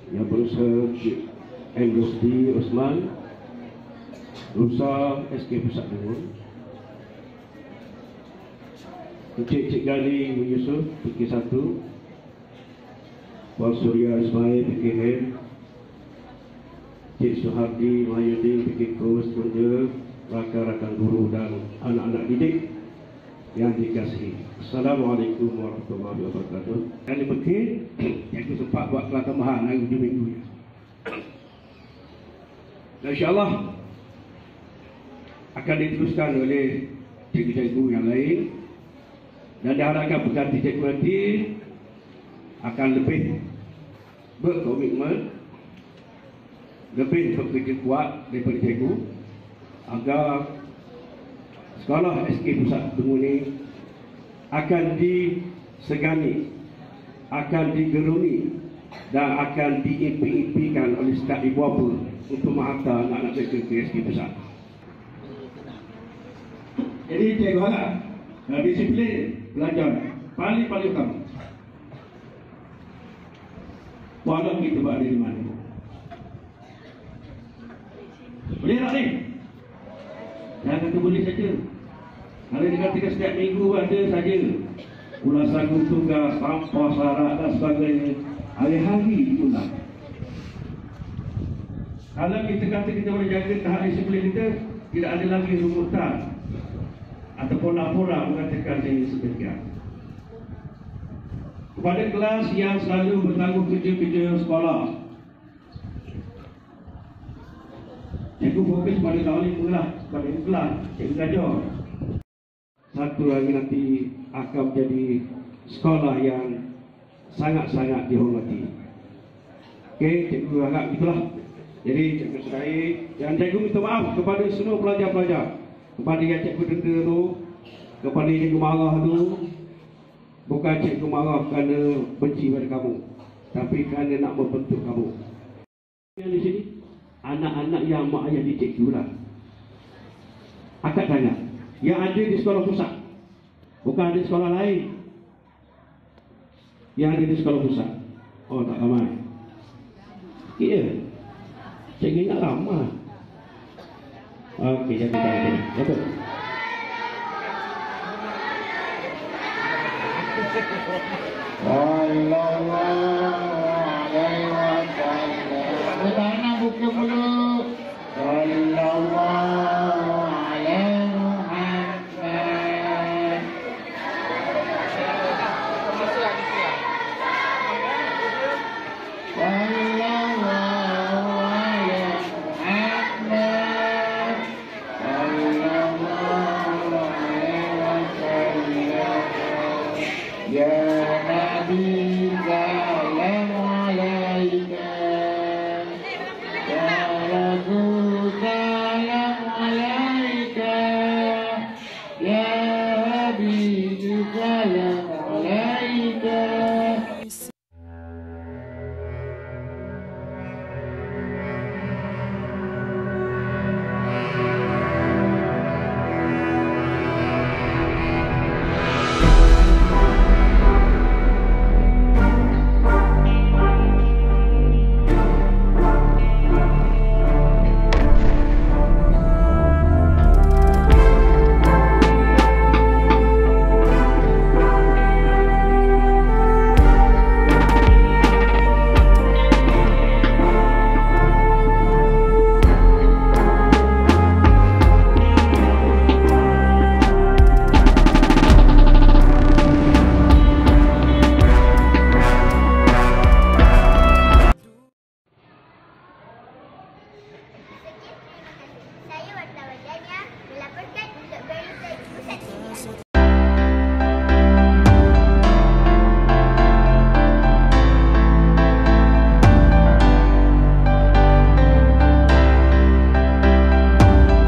Yang berusaha Cik M. Rosdi Osman, berusaha SK Pusat Dengun, Cik Gali Yusuf PK1, Puan Surya Ismail PKM, Cik Suhardi Mahyudin PK Kos Tunja, rakan-rakan guru dan anak-anak didik yang dikasihi. Assalamualaikum warahmatullahi wabarakatuh. Kali bekir, cikgu sempat buat kelas tambahan hari hujung minggu ni. Dan insyaAllah akan diteruskan oleh cikgu-cikgu yang lain, dan diharapkan pengganti cikgu nanti akan lebih berkomitmen, lebih bekerja kuat daripada cikgu, agar sekolah SK Pusat Dengun ini akan disegani, akan digeruni dan akan diimpi-impikan oleh setiap ibu bapa untuk menghantar anak-anak mereka ke SK Pusat. Jadi cikgu harap disiplin belajar paling utama. Walau kita berada di mana. Boleh tak ni? Jangan kata boleh saja. Kalau dikatakan setiap minggu ada saja ulasan tugas, sampah, syarat dan sebagainya, hari-hari itulah. Kalau kita kata kita boleh jaga tahap disiplin kita, tidak ada lagi rumusan ataupun laporan mengatakan ini seperti. Kepada kelas yang selalu bertanggung kerja-kerja sekolah, cikgu fokus pada tahun ini lah, pada kelas cikgu belajar. Satu hari nanti akan menjadi sekolah yang sangat-sangat dihormati. Okey, cikgu harap itulah. Jadi cikgu sedai dan cikgu minta maaf kepada semua pelajar-pelajar, kepada yang cikgu denda tu, kepada yang cikgu marah tu. Bukan cikgu marah kerana benci pada kamu, tapi kerana nak membentuk kamu. Yang di sini anak-anak yang mak ayah didik tu lah. Akak tanya, yang ada di sekolah pusat, bukan ada di sekolah lain. Yang ada di sekolah pusat, oh tak ramai. Ya, cikgu ingat ramai. Okey, jadi tak ada. Betul. Allah